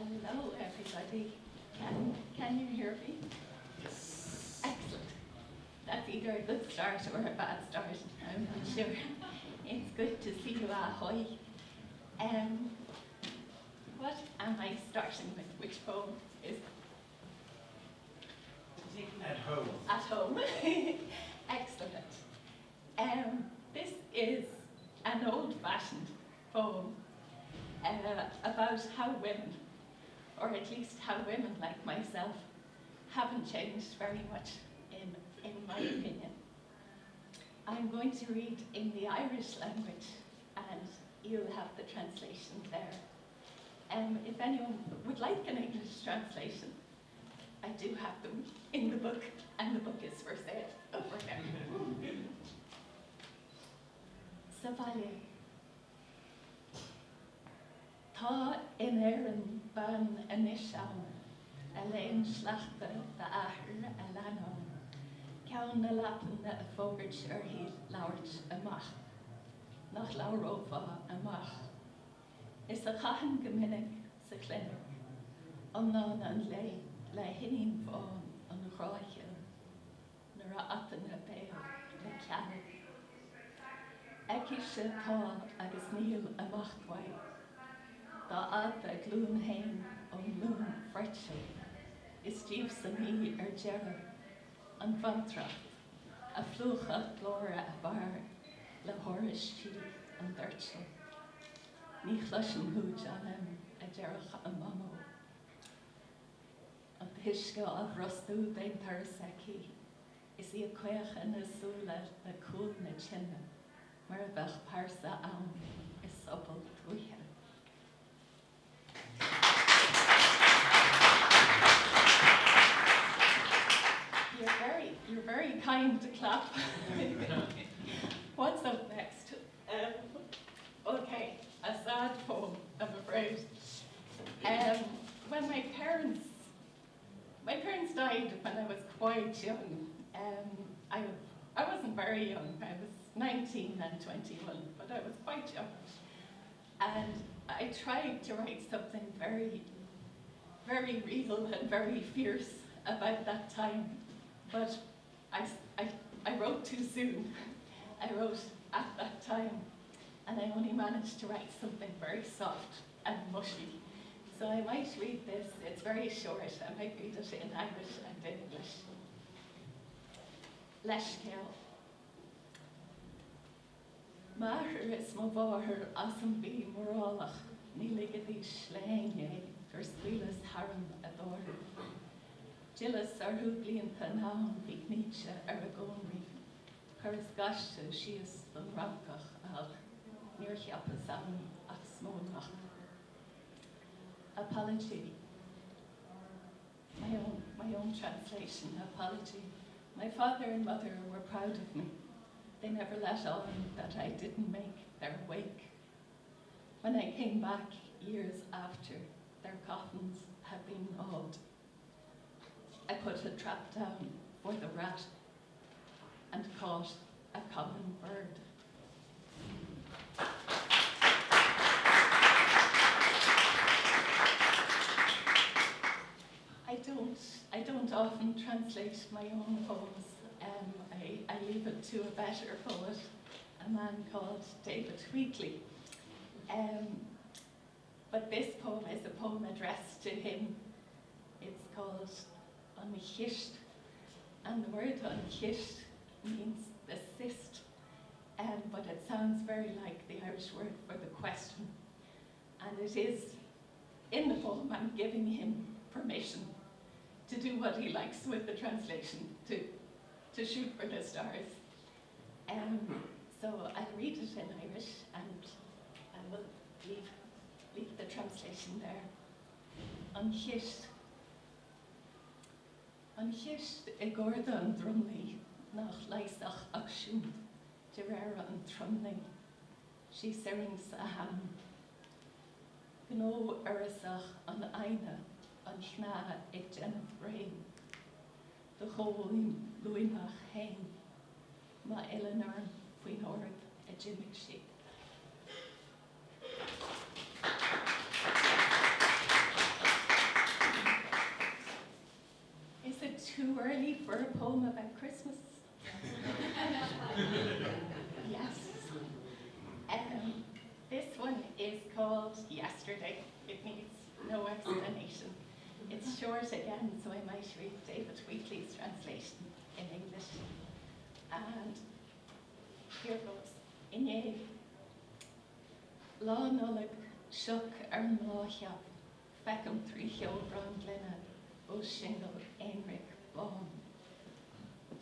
Hello, everybody. Can you hear me? Yes. Excellent. That's either a good start or a bad start. I'm not sure. It's good to see you. Ahoy. What am I starting with? Which poem is At home. At home. Excellent. This is an old-fashioned poem about how women, or at least how women like myself, haven't changed very much in my opinion. I'm going to read in the Irish language, and you'll have the translation there. If anyone would like an English translation, I do have them in the book, and the book is for sale over there. Savalia. Tá in éireann ban inis ann, a léinn sleachta de athair a leanán, ceann na lapanna a fógairt hí labhairt amach, nach labhrófá amach. Is a chaithfean go minic sa chluineadh, an le hinaín fáin an chráiche, nuair a atanna béal le ceannaigh. Eice tá agus níl amach mhaith, Tá adda glún hain lún freitse, is díobh sa mí dearad, an bhantracht, a phlucha glóra a bhar, le thuairiscí an dúirte. Ní chluiseann húd anam a dearach an mamó. An thuisce a bhrostú daon tarsaí, is í a cuacha na súla le cúl na tinne, mar a bheith pársa ann is obal tuaithe. You're very kind to clap. What's up next? Okay, a sad poem, I'm afraid. When my parents died when I was quite young. I wasn't very young. I was 19 and 21, but I was quite young. And I tried to write something very, very real and very fierce about that time, but I wrote too soon. I wrote at that time, and I only managed to write something very soft and mushy. So I might read this. It's very short. I might read it in Irish and English. Leisceal. Maithir is mo bháthir as an bhí mórálach, ní ligad í sléin é, gur scuilas haram a dóir. Gillas blianta nán bhí níte a gcónaí, chur is gaiste sios don rancach ach, níor cheappas ann ach smónach. Apology. My own translation, apology. My father and mother were proud of me. They never let on that I didn't make their wake. When I came back years after, their coffins had been gnawed. I put a trap down for the rat and caught a common bird. I don't often translate my own poems. I leave it to a better poet, a man called David Wheatley. But this poem is a poem addressed to him. It's called An Gúm, and the word An Gúm means the cyst, but it sounds very like the Irish word for the question. And it is, in the poem, I'm giving him permission to do what he likes with the translation, to shoot for the stars. So I'll read it in Irish, and I will leave the translation there. An Gúm. An Gúm I gcomharda an dromlaí, nach leasach ach siúd, de réire an tromlaí, sí Syrinx a ham. Gnó urasach an aine, an chná ag déanamh brain, de chomhlín luimach hain, má Eleanor faoin org a Jimmy sí. poem about Christmas. Yes. This one is called Yesterday. It needs no explanation. It's short again, so I might read David Wheatley's translation in English. And here goes. Inye. Lá nolig shook mlátheap, fecum trío brandlina, ó shingle Aifric Baum.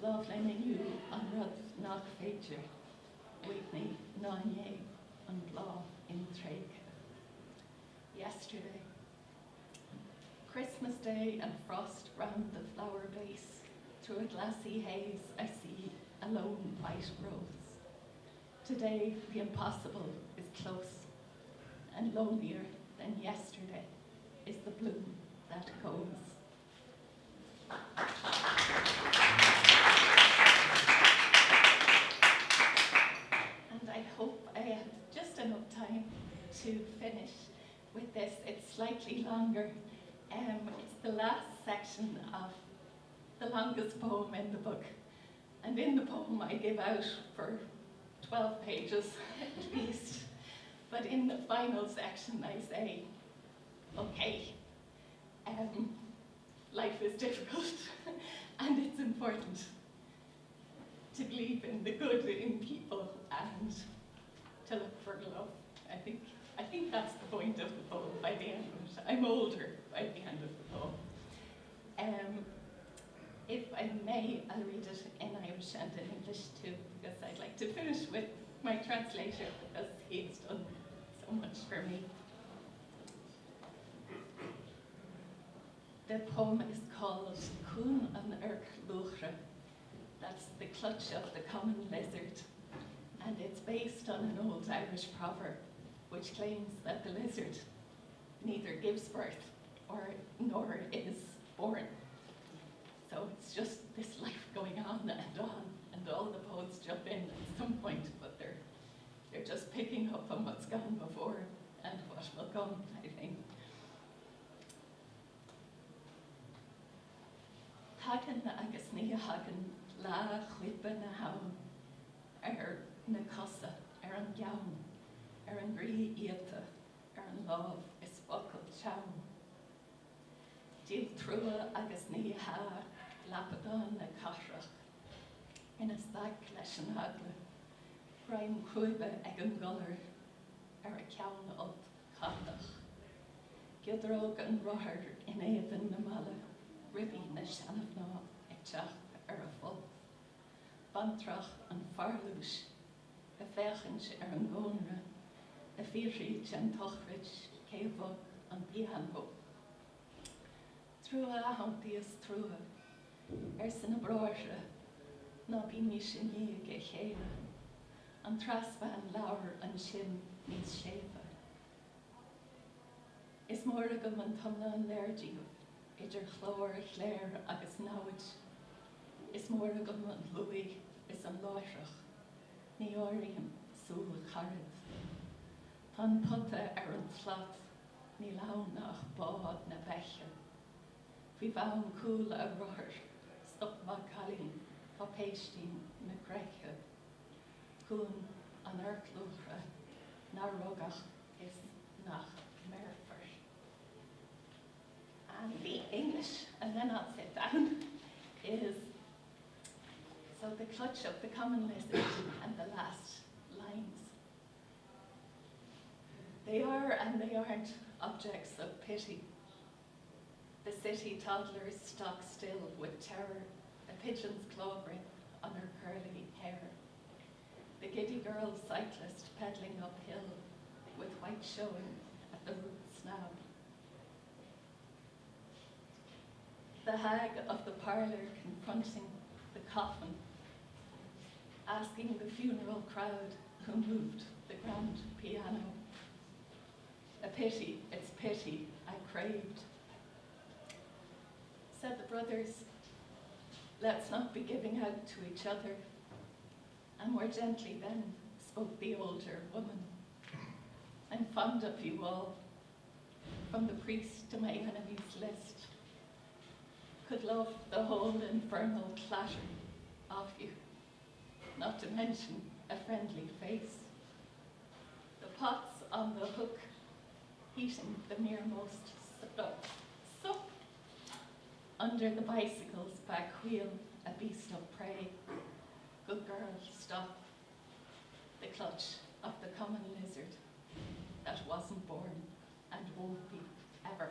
Láflin inniu an rud nach féidir, Wheatley náné an blá in Prague. Yesterday. Christmas Day and frost round the flower base. Through a glassy haze I see a lone white rose. Today the impossible is close, and lonelier than yesterday is the bloom that goes. And I hope I have just enough time to finish with this. It's slightly longer. It's the last section of the longest poem in the book. And in the poem I give out for 12 pages at least. But in the final section I say, okay, life is difficult and it's important to believe in the good in people and to look for love. I think that's the point of the poem by the end of it. I'm older by the end of the poem. If I may, I'll read it in Irish and in English too, because I'd like to finish with my translator, because he's done so much for me. The poem is called Cún an Luchra. That's the clutch of the common lizard. And it's based on an old Irish proverb, which claims that the lizard neither gives birth nor is born. So it's just this life going on, and all the poets jump in at some point, but they're just picking up on what's gone before and what will come, I think. Hagan agus ní hagan lá chuibe na haun, na cosa, an gaun, an brí íalta, an láv is focal chaun. Díl trua agus ní ha lapadán na carrach, ina stag leis an hagla, Brian chuibe ag an gullar, a ceann alt chatach. Giodróg an rothar in éidan na mala, ribí na seanamh ag teach a full. Bantrach an farlúis, a fechans an gónra, a fíríd an tochrid, céhog an bíhanho. Trua ahantíos trua, san na bráire, ná bí ní sin níag é chéile, an traspa an laur an sin níos séfa. Is mór agam an tamna an lairdíh, idir chlór chléir agus náid. Is mór agam an luí is an láithreach, ní áiríon súl charid. Tan puta an flat, ní lán ach bád na beche. Bhí bhain cúil a rothar, stop má chalín, tá péistín na greiche. Cún an airclúchra, na rogach is nach merfer. And the English, and then I'll sit down, is so the clutch of the common lizard and the last lines. They are and they aren't objects of pity. The city toddlers stock still with terror, a pigeon's claw grip on her curly hair. The giddy girl cyclist pedaling uphill with white showing at the root's snout. The hag of the parlour confronting the coffin, asking the funeral crowd who moved the grand piano. A pity, it's pity I craved. Said the brothers, let's not be giving out to each other. And more gently then spoke the older woman. I'm fond of you all, from the priest to my enemy's list. could love the whole infernal clatter of you, not to mention a friendly face. The pots on the hook, heating the merest sup. Under the bicycle's back wheel, a beast of prey. Good girl, stop. The clutch of the common lizard that wasn't born and won't be ever.